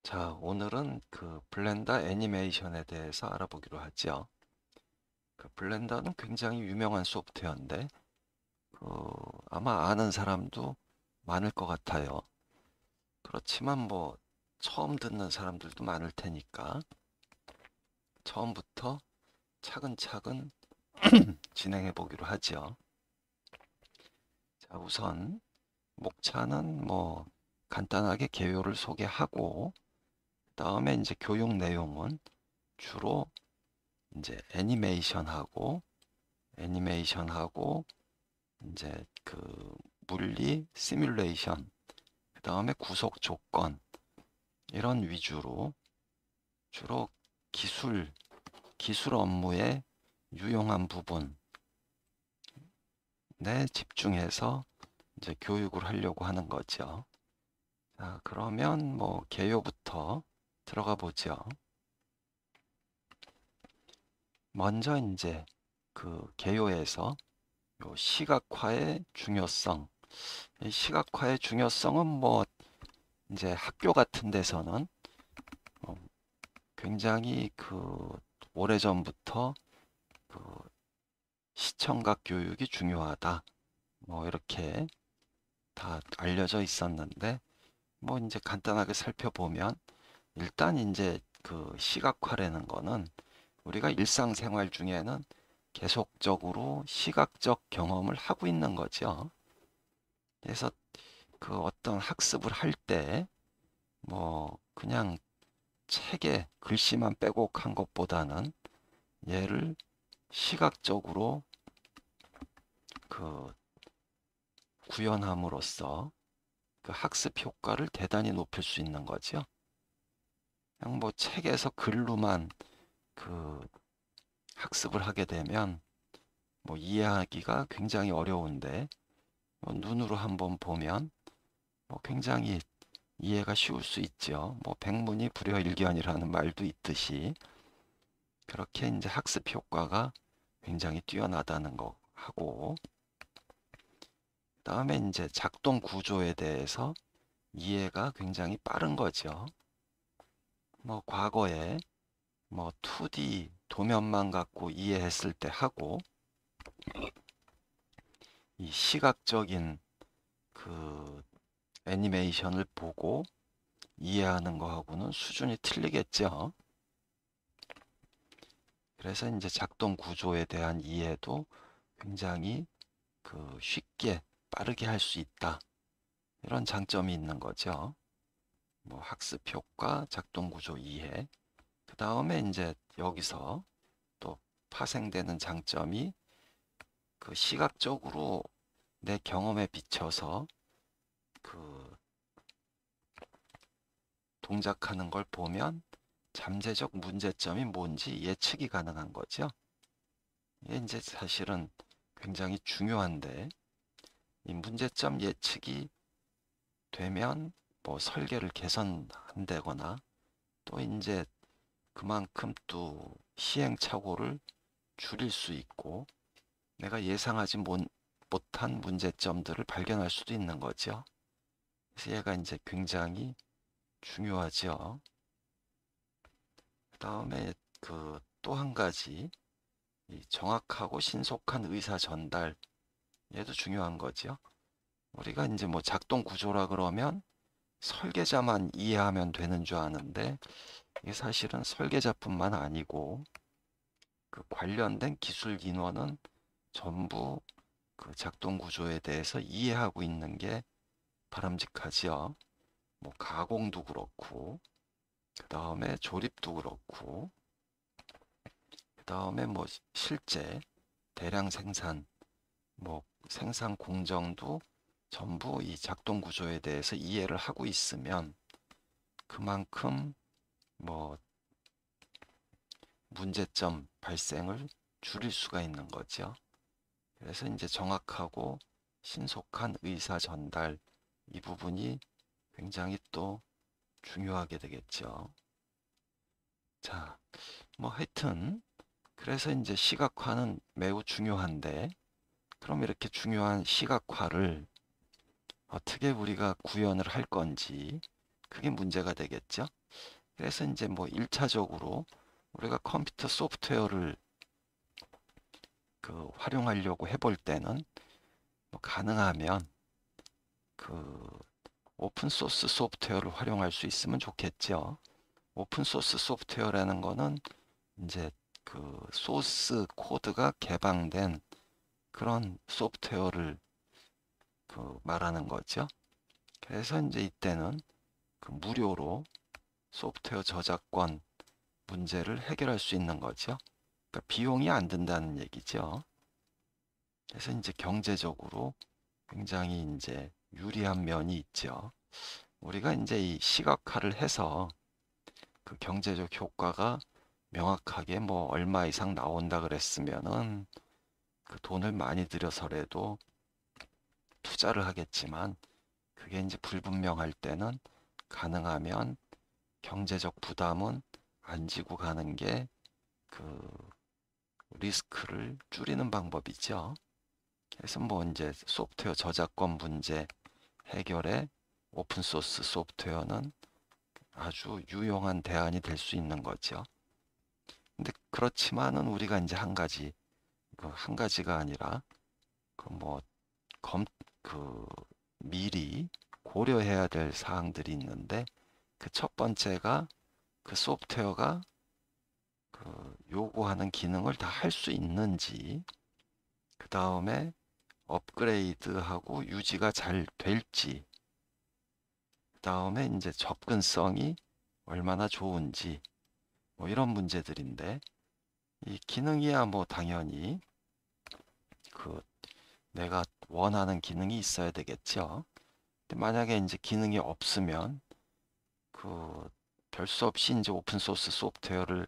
자, 오늘은 그 블렌더 애니메이션에 대해서 알아보기로 하죠. 그 블렌더는 굉장히 유명한 소프트웨어인데, 그 아마 아는 사람도 많을 것 같아요. 그렇지만 뭐 처음 듣는 사람들도 많을 테니까 처음부터 차근차근 진행해 보기로 하죠. 자, 우선 목차는 뭐 간단하게 개요를 소개하고, 그다음에 이제 교육 내용은 주로 이제 애니메이션하고 이제 그 물리 시뮬레이션, 그 다음에 구속 조건 이런 위주로 주로 기술 기술 업무에 유용한 부분에 집중해서 이제 교육을 하려고 하는 거죠. 자, 그러면 뭐 개요부터 들어가 보죠. 먼저 이제 그 개요에서 요 시각화의 중요성. 이 시각화의 중요성은 뭐 이제 학교 같은 데서는 어, 굉장히 그 오래전부터 그 시청각 교육이 중요하다. 뭐 이렇게 다 알려져 있었는데 뭐 이제 간단하게 살펴보면 일단 이제 그 시각화라는 거는 우리가 일상생활 중에는 계속적으로 시각적 경험을 하고 있는 거죠. 그래서 그 어떤 학습을 할 때 뭐 그냥 책에 글씨만 빼곡한 것보다는 얘를 시각적으로 그 구현함으로써 그 학습 효과를 대단히 높일 수 있는 거죠. 그냥 뭐 책에서 글로만 그 학습을 하게 되면 뭐 이해하기가 굉장히 어려운데 뭐 눈으로 한번 보면 뭐 굉장히 이해가 쉬울 수 있죠. 뭐 백문이 불여일견이라는 말도 있듯이 그렇게 이제 학습 효과가 굉장히 뛰어나다는 거 하고, 그다음에 이제 작동 구조에 대해서 이해가 굉장히 빠른 거죠. 뭐 과거에 뭐 2D 도면만 갖고 이해했을 때 하고 이 시각적인 그 애니메이션을 보고 이해하는 거하고는 수준이 틀리겠죠. 그래서 이제 작동 구조에 대한 이해도 굉장히 그 쉽게 빠르게 할 수 있다. 이런 장점이 있는 거죠. 뭐 학습 효과, 작동 구조 이해. 그 다음에 이제 여기서 또 파생되는 장점이 그 시각적으로 내 경험에 비춰서 그 동작하는 걸 보면 잠재적 문제점이 뭔지 예측이 가능한 거죠. 이게 이제 사실은 굉장히 중요한데 이 문제점 예측이 되면 뭐 설계를 개선한다거나 또 이제 그만큼 또 시행착오를 줄일 수 있고 내가 예상하지 못한 문제점들을 발견할 수도 있는 거죠. 그래서 얘가 이제 굉장히 중요하죠. 그 다음에 그 또 한 가지 이 정확하고 신속한 의사 전달 얘도 중요한 거죠. 우리가 이제 뭐 작동 구조라 그러면 설계자만 이해하면 되는 줄 아는데 이게 사실은 설계자뿐만 아니고 그 관련된 기술 인원은 전부 그 작동 구조에 대해서 이해하고 있는 게 바람직하지요. 뭐 가공도 그렇고 그 다음에 조립도 그렇고 그 다음에 뭐 실제 대량 생산 뭐 생산 공정도 전부 이 작동 구조에 대해서 이해를 하고 있으면 그만큼 뭐 문제점 발생을 줄일 수가 있는 거죠. 그래서 이제 정확하고 신속한 의사 전달 이 부분이 굉장히 또 중요하게 되겠죠. 자, 뭐 하여튼 그래서 이제 시각화는 매우 중요한데 그럼 이렇게 중요한 시각화를 어떻게 우리가 구현을 할 건지 그게 문제가 되겠죠. 그래서 이제 뭐 1차적으로 우리가 컴퓨터 소프트웨어를 활용하려고 해볼 때는 뭐 가능하면 그 오픈 소스 소프트웨어를 활용할 수 있으면 좋겠죠. 오픈 소스 소프트웨어라는 거는 이제 그 소스 코드가 개방된 그런 소프트웨어를 말하는 거죠. 그래서 이제 이때는 무료로 소프트웨어 저작권 문제를 해결할 수 있는 거죠. 그러니까 비용이 안 든다는 얘기죠. 그래서 이제 경제적으로 굉장히 이제 유리한 면이 있죠. 우리가 이제 이 시각화를 해서 그 경제적 효과가 명확하게 뭐 얼마 이상 나온다 그랬으면은 그 돈을 많이 들여서라도 투자를 하겠지만 그게 이제 불분명할 때는 가능하면 경제적 부담은 안 지고 가는 게 그 리스크를 줄이는 방법이죠. 그래서 뭐 이제 소프트웨어 저작권 문제 해결에 오픈소스 소프트웨어는 아주 유용한 대안이 될 수 있는 거죠. 근데 그렇지만은 우리가 이제 한 가지가 아니라 뭐 검, 그 미리 고려해야 될 사항들이 있는데 그 첫 번째가 그 소프트웨어가 요구하는 기능을 다 할 수 있는지, 그 다음에 업그레이드하고 유지가 잘 될지, 그 다음에 이제 접근성이 얼마나 좋은지, 뭐 이런 문제들인데, 이 기능이야 뭐 당연히 그 내가 원하는 기능이 있어야 되겠죠. 근데 만약에 이제 기능이 없으면 별 수 없이 이제 오픈 소스 소프트웨어를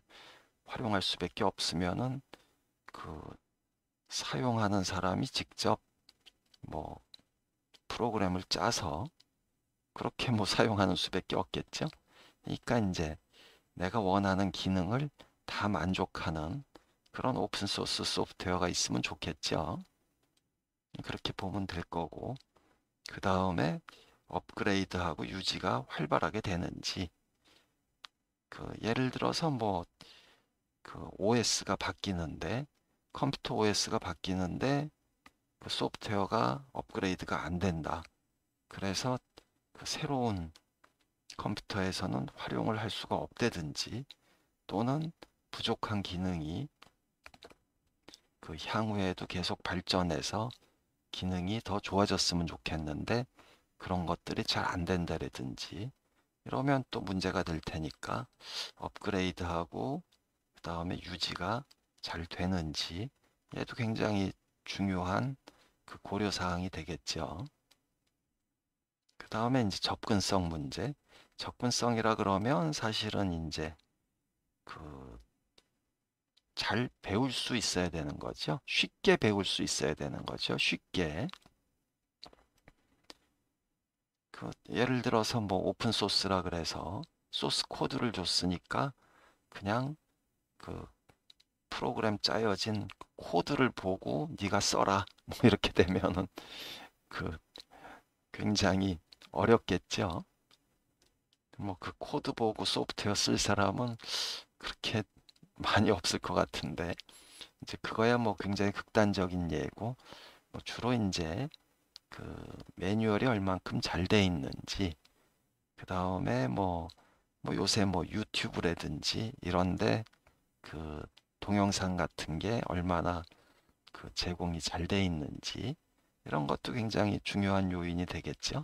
활용할 수밖에 없으면은 그 사용하는 사람이 직접 뭐 프로그램을 짜서 그렇게 뭐 사용하는 수밖에 없겠죠. 그러니까 이제 내가 원하는 기능을 다 만족하는 그런 오픈 소스 소프트웨어가 있으면 좋겠죠. 그렇게 보면 될 거고, 그 다음에 업그레이드하고 유지가 활발하게 되는지, 예를 들어서 뭐 OS가 바뀌는데, 컴퓨터 OS가 바뀌는데 그 소프트웨어가 업그레이드가 안 된다. 그래서 새로운 컴퓨터에서는 활용을 할 수가 없다든지, 또는 부족한 기능이 향후에도 계속 발전해서 기능이 더 좋아졌으면 좋겠는데 그런 것들이 잘 안 된다라든지, 이러면 또 문제가 될 테니까 업그레이드하고 그 다음에 유지가 잘 되는지, 얘도 굉장히 중요한 고려 사항이 되겠죠. 그 다음에 이제 접근성 문제. 접근성이라 그러면 사실은 이제 잘 배울 수 있어야 되는 거죠. 쉽게 배울 수 있어야 되는 거죠. 쉽게. 예를 들어서 뭐 오픈 소스라 그래서 소스 코드를 줬으니까 그냥 그 프로그램 짜여진 코드를 보고 네가 써라 뭐 이렇게 되면은 그 굉장히 어렵겠죠. 뭐 코드 보고 소프트웨어 쓸 사람은 그렇게 많이 없을 것 같은데, 이제 그거야 뭐 굉장히 극단적인 예고, 뭐 주로 이제 매뉴얼이 얼만큼 잘 돼 있는지, 그 다음에 뭐 요새 뭐 유튜브라든지 이런데 동영상 같은 게 얼마나 제공이 잘 돼 있는지, 이런 것도 굉장히 중요한 요인이 되겠죠.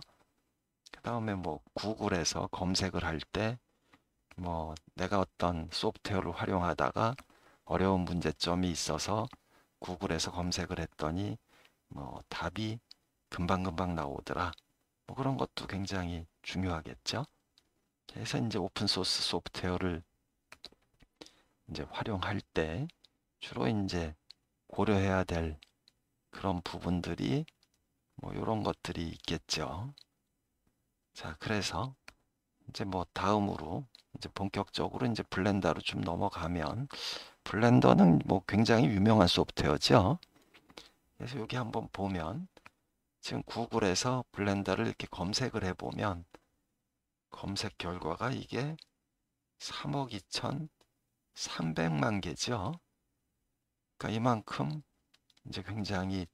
그 다음에 뭐 구글에서 검색을 할 때 뭐 내가 어떤 소프트웨어를 활용하다가 어려운 문제점이 있어서 구글에서 검색을 했더니 뭐 답이 금방금방 나오더라. 뭐 그런 것도 굉장히 중요하겠죠. 그래서 이제 오픈 소스 소프트웨어를 이제 활용할 때 주로 이제 고려해야 될 그런 부분들이 뭐 이런 것들이 있겠죠. 자, 그래서 이제 뭐 다음으로 이제 본격적으로 이제 블렌더로 좀 넘어가면, 블렌더는 뭐 굉장히 유명한 소프트웨어죠. 그래서 여기 한번 보면 지금 구글에서 블렌더를 이렇게 검색을 해보면 검색 결과가 이게 3억 2,300만 개죠. 그러니까 이만큼 이제 굉장히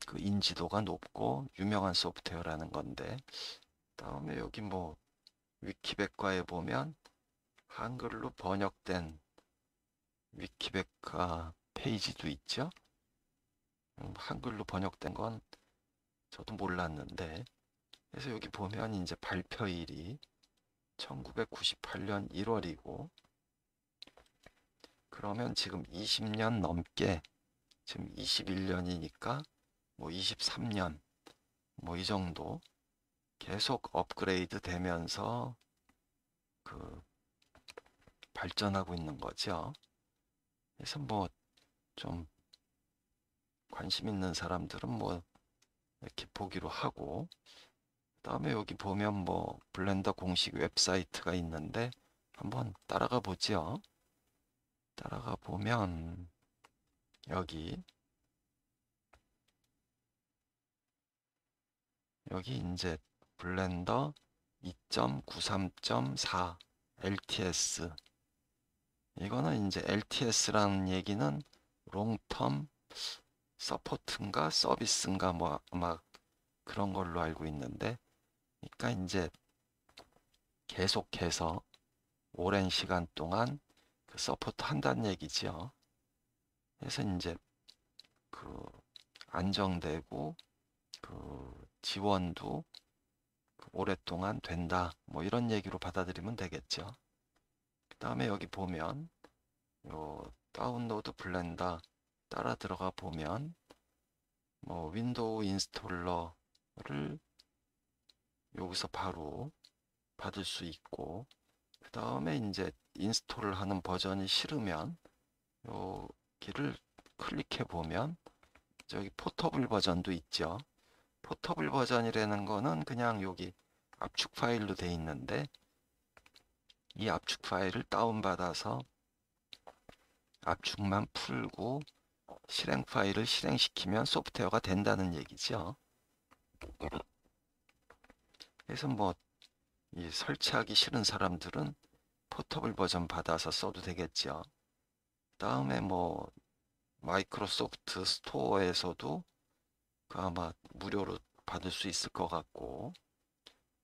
그 인지도가 높고 유명한 소프트웨어라는 건데, 다음에 여기 뭐 위키백과에 보면 한글로 번역된 위키백과 페이지도 있죠. 한글로 번역된 건 저도 몰랐는데, 그래서 여기 보면 이제 발표일이 1998년 1월이고, 그러면 지금 20년 넘게, 지금 21년이니까 뭐 23년 뭐 이 정도 계속 업그레이드 되면서 그 발전하고 있는 거죠. 그래서 뭐 좀 관심 있는 사람들은 뭐 이렇게 보기로 하고, 그다음에 여기 보면 뭐 블렌더 공식 웹사이트가 있는데 한번 따라가 보죠. 따라가 보면 여기 이제 블렌더 2.93.4 LTS, 이거는 이제 LTS라는 얘기는 롱텀 서포트인가 서비스인가 뭐 아마 그런 걸로 알고 있는데, 그러니까 이제 계속해서 오랜 시간 동안 그 서포트 한다는 얘기지요. 그래서 이제 그 안정되고 그 지원도 오랫동안 된다, 뭐 이런 얘기로 받아들이면 되겠죠. 그 다음에 여기 보면 요 다운로드 블렌더 따라 들어가 보면 뭐 윈도우 인스톨러를 여기서 바로 받을 수 있고, 그 다음에 이제 인스톨을 하는 버전이 싫으면 여기를 클릭해 보면 저기 포터블 버전도 있죠. 포터블 버전이라는 거는 그냥 여기 압축 파일로 돼 있는데, 이 압축 파일을 다운받아서 압축만 풀고 실행 파일을 실행시키면 소프트웨어가 된다는 얘기죠. 그래서 뭐 이 설치하기 싫은 사람들은 포터블 버전 받아서 써도 되겠죠. 다음에 뭐 마이크로소프트 스토어에서도 그 아마 무료로 받을 수 있을 것 같고,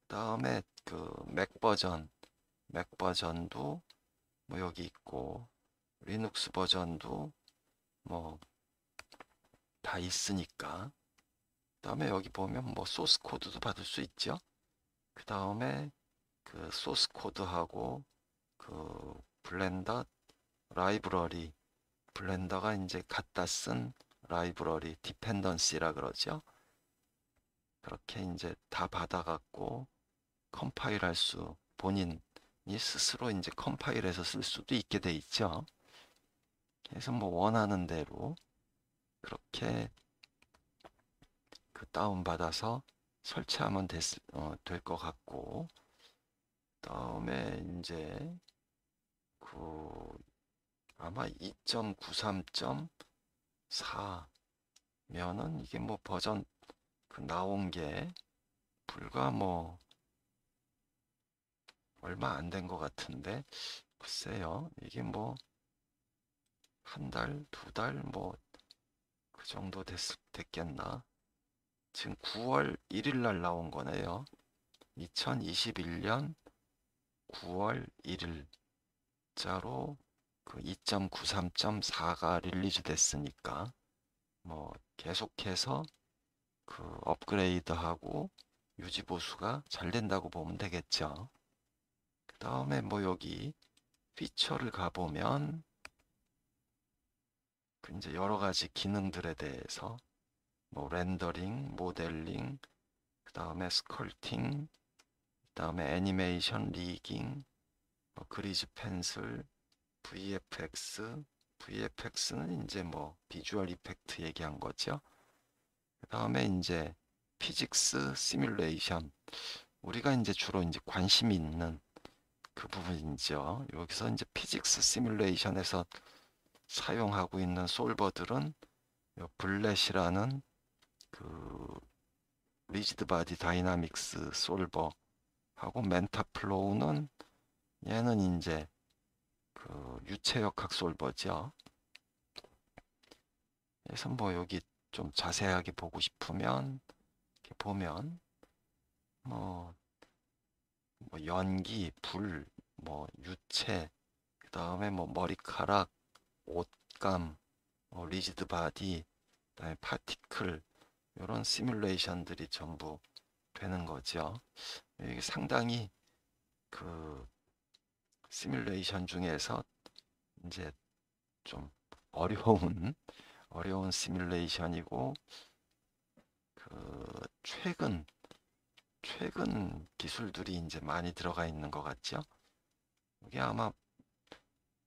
다음에 그 맥 버전도 뭐 여기 있고, 리눅스 버전도 뭐 다 있으니까. 다음에 여기 보면 뭐 소스 코드도 받을 수 있죠. 그 다음에 그 소스 코드하고 그 블렌더 라이브러리, 블렌더가 이제 갖다 쓴 라이브러리 디펜던시라 그러죠. 그렇게 이제 다 받아갖고 컴파일할 수, 본인이 스스로 이제 컴파일해서 쓸 수도 있게 돼 있죠. 그래서 뭐 원하는 대로 그렇게 그 다운받아서 설치하면 될 것 같고, 다음에 이제 그 아마 2.93.4면은 이게 뭐 버전 그 나온 게 불과 뭐 얼마 안 된 것 같은데, 글쎄요, 이게 뭐 한 달, 두 달 뭐 그 정도 됐겠나. 지금 9월 1일 날 나온 거네요. 2021년 9월 1일 자로 그 2.93.4가 릴리즈 됐으니까 뭐 계속해서 그 업그레이드하고 유지 보수가 잘 된다고 보면 되겠죠. 그 다음에 뭐 여기 피처를 가보면 그 이제 여러 가지 기능들에 대해서 뭐 렌더링, 모델링, 그 다음에 스컬팅, 그 다음에 애니메이션 리깅, 뭐 그리즈 펜슬, VFX, VFX는 이제 뭐 비주얼 이펙트 얘기한 거죠. 그 다음에 이제 피직스 시뮬레이션, 우리가 이제 주로 이제 관심이 있는 그 부분이죠. 여기서 이제 피직스 시뮬레이션에서 사용하고 있는 솔버들은 블렛이라는 그 리지드 바디 다이나믹스 솔버, 하고 멘타플로우는 얘는 이제 그 유체역학 솔버죠. 그래서 뭐 여기 좀 자세하게 보고 싶으면 이렇게 보면 뭐, 뭐 연기, 불, 뭐 유체, 그 다음에 뭐 머리카락, 옷감, 뭐 리지드 바디, 그다음에 파티클 이런 시뮬레이션들이 전부 되는 거죠. 이게 상당히 그 시뮬레이션 중에서 이제 좀 어려운 어려운 시뮬레이션이고 그 최근 기술들이 이제 많이 들어가 있는 것 같죠. 이게 아마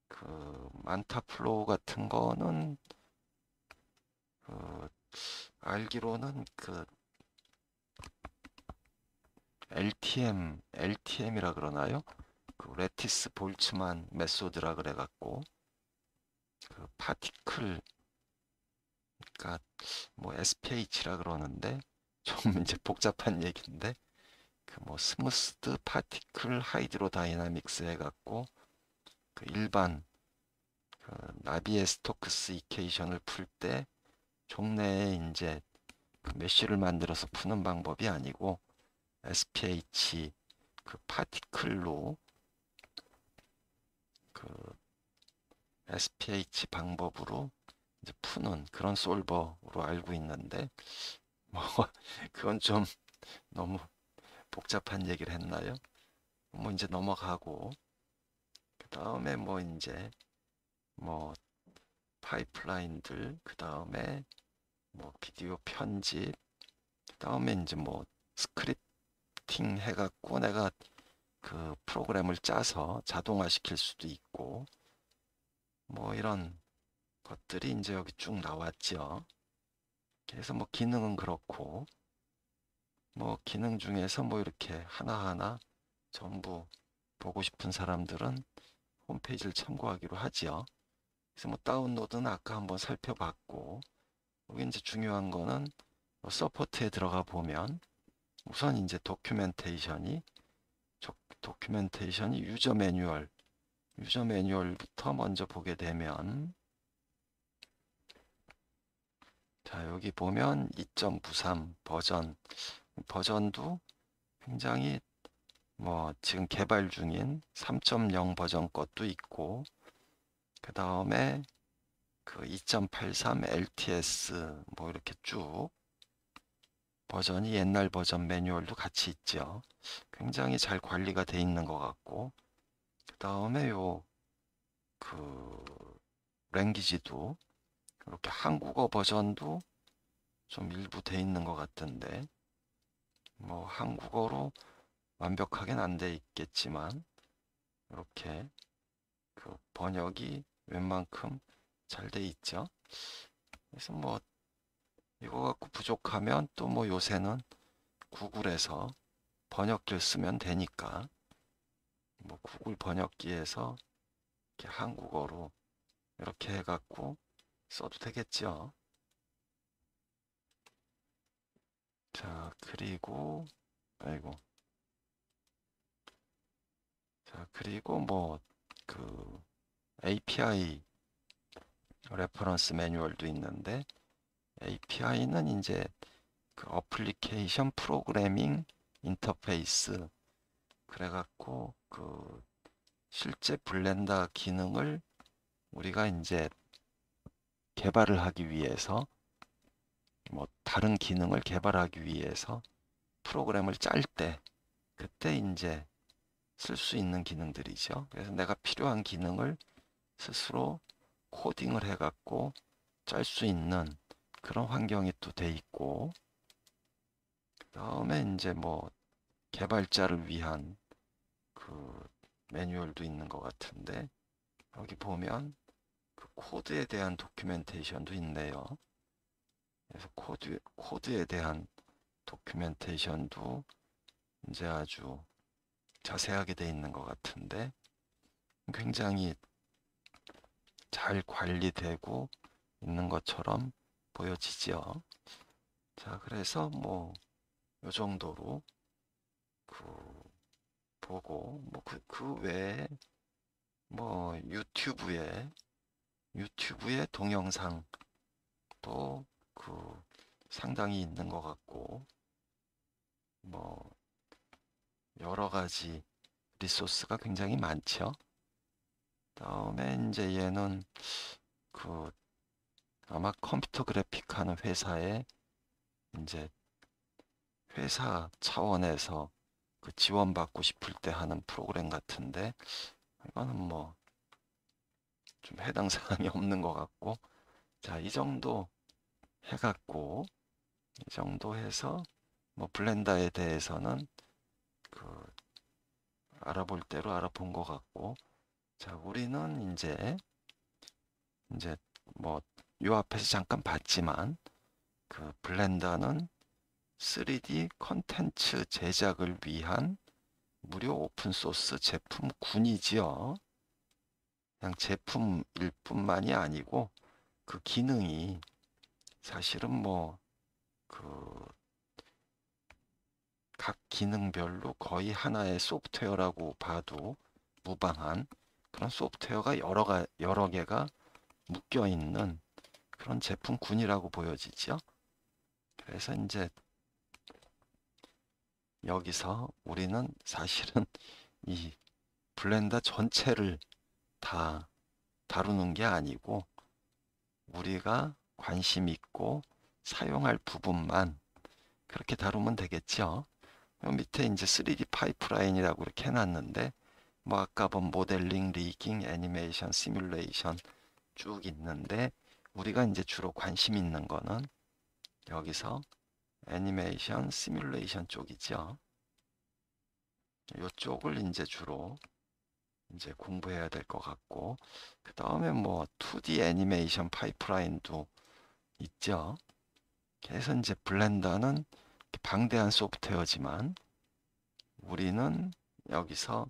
그 만타플로우 같은 거는 그 알기로는 그 LTM이라 그러나요? 그 레티스 볼츠만 메소드라 그래갖고 그 파티클 그러니까 뭐 SPH라 그러는데 좀 이제 복잡한 얘기인데 그 뭐 스무스드 파티클 하이드로다이나믹스 해갖고 그 일반 그 나비의 스토크스 이케이션을 풀 때 종래에 이제 그 메쉬를 만들어서 푸는 방법이 아니고 SPH 그 파티클로 그 SPH 방법으로 이제 푸는 그런 솔버로 알고 있는데 뭐 그건 좀 너무 복잡한 얘기를 했나요? 뭐 이제 넘어가고 그 다음에 뭐 이제 뭐 파이프라인들 그 다음에 뭐 비디오 편집 그 다음에 이제 뭐 스크립팅 해갖고 내가 그 프로그램을 짜서 자동화 시킬 수도 있고 뭐 이런 것들이 이제 여기 쭉 나왔죠. 그래서 뭐 기능은 그렇고 뭐 기능 중에서 뭐 이렇게 하나하나 전부 보고 싶은 사람들은 홈페이지를 참고하기로 하지요. 그래서 뭐 다운로드는 아까 한번 살펴봤고 여기 이제 중요한 거는 뭐 서포트에 들어가 보면 우선 이제 도큐멘테이션이 유저 매뉴얼부터 먼저 보게 되면 자 여기 보면 2.93 버전도 굉장히 뭐 지금 개발 중인 3.0 버전 것도 있고 그 다음에 그 2.83 LTS 뭐 이렇게 쭉 버전이 옛날 버전 매뉴얼도 같이 있죠. 굉장히 잘 관리가 돼 있는 것 같고 그 다음에 요 그 랭귀지도 이렇게 한국어 버전도 좀 일부 돼 있는 것 같은데 뭐 한국어로 완벽하게는 안 돼 있겠지만 이렇게 그 번역이 웬만큼 잘 돼 있죠. 그래서 뭐 이거 갖고 부족하면 또 뭐 요새는 구글에서 번역기를 쓰면 되니까 뭐 구글 번역기에서 이렇게 한국어로 이렇게 해갖고 써도 되겠죠. 자 그리고 아이고 자 그리고 뭐 그 API 레퍼런스 매뉴얼도 있는데 API는 이제 그 어플리케이션 프로그래밍 인터페이스 그래갖고 그 실제 블렌더 기능을 우리가 이제 개발을 하기 위해서 뭐 다른 기능을 개발하기 위해서 프로그램을 짤 때 그때 이제 쓸 수 있는 기능들이죠. 그래서 내가 필요한 기능을 스스로 코딩을 해갖고 짤 수 있는 그런 환경이 또 돼 있고 그 다음에 이제 뭐 개발자를 위한 그 매뉴얼도 있는 것 같은데 여기 보면 그 코드에 대한 도큐멘테이션도 있네요. 그래서 코드에 대한 도큐멘테이션도 이제 아주 자세하게 돼 있는 것 같은데 굉장히 잘 관리되고 있는 것처럼 보여지죠. 자, 그래서 뭐 요 정도로 그 보고 뭐 그 외에 뭐 유튜브에 동영상도 그 상당히 있는 것 같고 뭐 여러 가지 리소스가 굉장히 많죠. 다음에 이제 얘는 그 아마 컴퓨터 그래픽 하는 회사에 이제 회사 차원에서 그 지원받고 싶을 때 하는 프로그램 같은데 이거는 뭐 좀 해당 사항이 없는 것 같고 자, 이 정도 해갖고 이 정도 해서 뭐 블렌더에 대해서는 그 알아볼 대로 알아본 것 같고 자, 우리는 이제 뭐 요 앞에서 잠깐 봤지만 그 블렌더는 3D 콘텐츠 제작을 위한 무료 오픈소스 제품군이지요. 그냥 제품일 뿐만이 아니고 그 기능이 사실은 뭐 그 각 기능별로 거의 하나의 소프트웨어라고 봐도 무방한 그런 소프트웨어가 여러 개가 묶여 있는 그런 제품군이라고 보여지죠. 그래서 이제 여기서 우리는 사실은 이 블렌더 전체를 다 다루는 게 아니고 우리가 관심 있고 사용할 부분만 그렇게 다루면 되겠죠. 밑에 이제 3D 파이프라인이라고 이렇게 해놨는데 뭐 아까 본 모델링, 리깅, 애니메이션, 시뮬레이션 쭉 있는데 우리가 이제 주로 관심 있는 거는 여기서 애니메이션, 시뮬레이션 쪽이죠. 이쪽을 이제 주로 이제 공부해야 될 것 같고 그 다음에 뭐 2D 애니메이션 파이프라인도 있죠. 그래서 이제 블렌더는 방대한 소프트웨어지만 우리는 여기서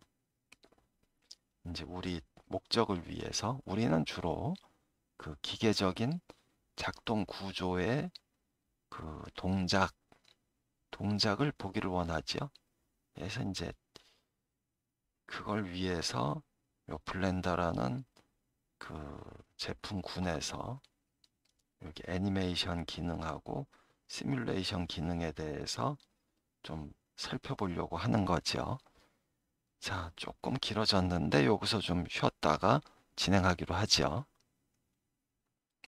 이제 우리 목적을 위해서 우리는 주로 그 기계적인 작동 구조의 그 동작을 보기를 원하죠. 그래서 이제 그걸 위해서 요 블렌더라는 그 제품군에서 여기 애니메이션 기능하고 시뮬레이션 기능에 대해서 좀 살펴보려고 하는 거죠. 자, 조금 길어졌는데 여기서 좀 쉬었다가 진행하기로 하죠.